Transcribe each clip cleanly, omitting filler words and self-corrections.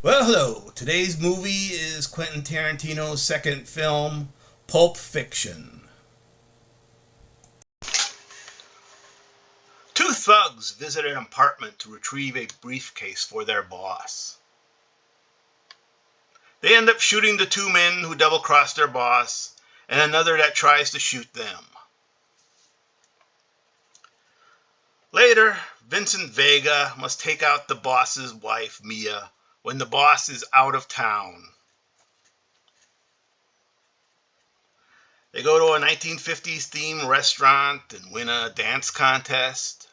Well, hello. Today's movie is Quentin Tarantino's second film, Pulp Fiction. Two thugs visit an apartment to retrieve a briefcase for their boss. They end up shooting the two men who double cross their boss and another that tries to shoot them. Later, Vincent Vega must take out the boss's wife, Mia, when the boss is out of town. They go to a 1950s themed restaurant and win a dance contest.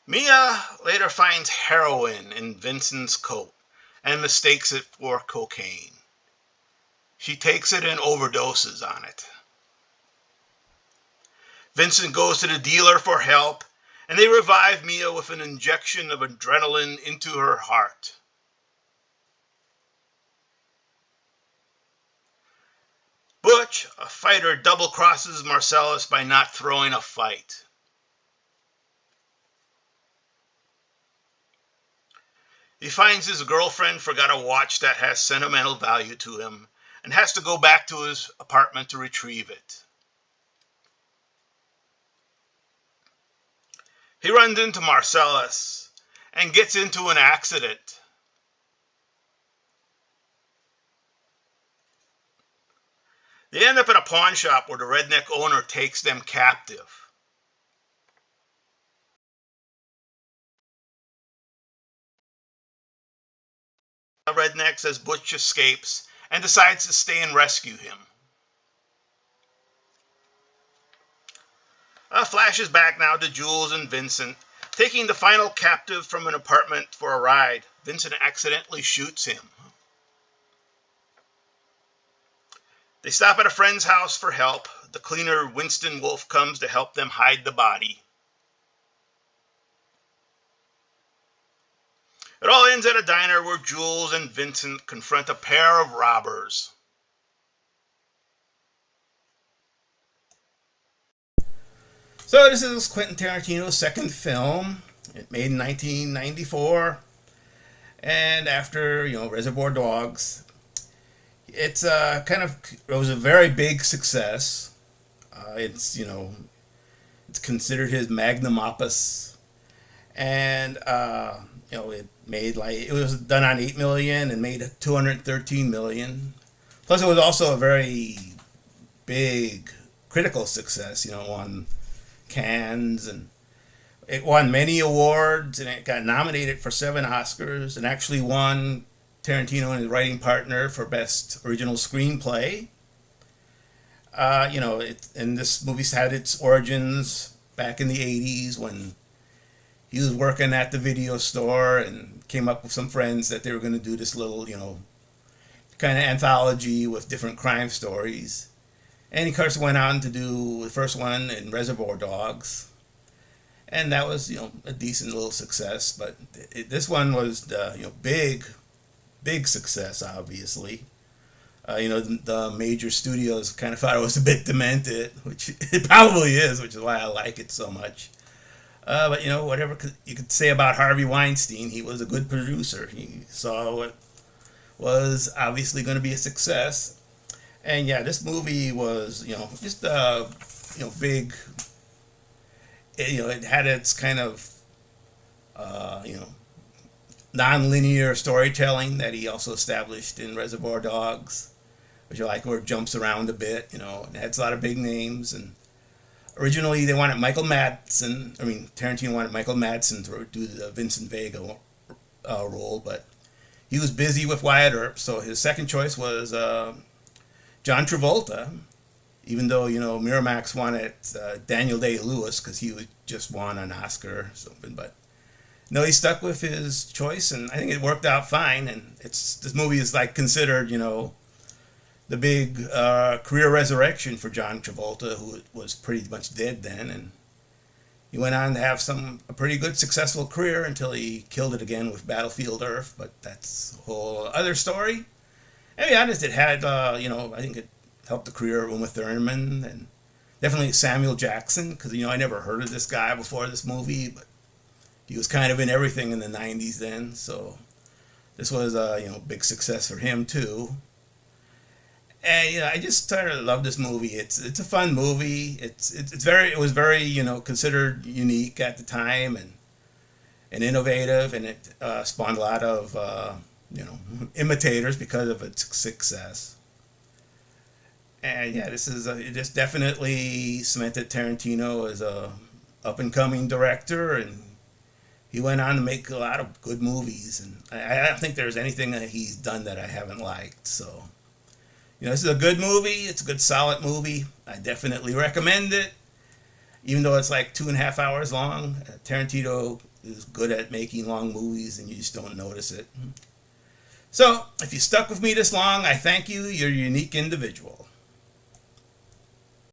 Mia later finds heroin in Vincent's coat and mistakes it for cocaine. She takes it and overdoses on it. Vincent goes to the dealer for help, and they revive Mia with an injection of adrenaline into her heart. Butch, a fighter, double-crosses Marcellus by not throwing a fight. He finds his girlfriend forgot a watch that has sentimental value to him and has to go back to his apartment to retrieve it. He runs into Marcellus and gets into an accident. They end up in a pawn shop where the redneck owner takes them captive. The redneck says Butch escapes and decides to stay and rescue him. Flashes back now to Jules and Vincent, taking the final captive from an apartment for a ride. Vincent accidentally shoots him. They stop at a friend's house for help. The cleaner, Winston Wolfe, comes to help them hide the body. It all ends at a diner where Jules and Vincent confront a pair of robbers. So this is Quentin Tarantino's second film. It made in 1994, and after Reservoir Dogs, it's it was a very big success. It's considered his magnum opus, and it was done on 8 million and made 213 million. Plus, it was also a very big critical success. Won Cannes, and it won many awards, and it got nominated for 7 Oscars, and actually won Tarantino and his writing partner for Best Original Screenplay. And this movie had its origins back in the 80s when he was working at the video store and came up with some friends that they were going to do this little, kind of anthology with different crime stories. And he, of course, went on to do the first one in Reservoir Dogs. And that was, a decent little success. But this one was, big success, obviously. The major studios kind of thought it was a bit demented, which it probably is, which is why I like it so much. But, whatever you could say about Harvey Weinstein, he was a good producer. He saw what was obviously going to be a success. And yeah, this movie was, just big. It had its kind of, non-linear storytelling that he also established in Reservoir Dogs, which I like, where it jumps around a bit. It has a lot of big names. And originally they wanted Michael Madsen. Tarantino wanted Michael Madsen to do the Vincent Vega role, but he was busy with Wyatt Earp, so his second choice was John Travolta, even though, Miramax wanted Daniel Day-Lewis because he just won an Oscar or something. But no, he stuck with his choice, and I think it worked out fine. And this movie is considered, the big career resurrection for John Travolta, who was pretty much dead then. And he went on to have a pretty good successful career until he killed it again with Battlefield Earth, but that's a whole other story. To be honest, it had, I think it helped the career of Uma Thurman, and Definitely Samuel Jackson, because I never heard of this guy before this movie, but he was kind of in everything in the '90s then. So this was a big success for him too. And I just sort of love this movie. It's a fun movie. It was very considered unique at the time and innovative, and it spawned a lot of imitators because of its success. And yeah, it just definitely cemented Tarantino as a up and coming director, and he went on to make a lot of good movies. And I don't think there's anything that he's done that I haven't liked. So this is a good movie. It's a good, solid movie. I definitely recommend it, even though it's like 2.5 hours long. Tarantino is good at making long movies, and you just don't notice it. So, if you stuck with me this long, I thank you. You're a unique individual.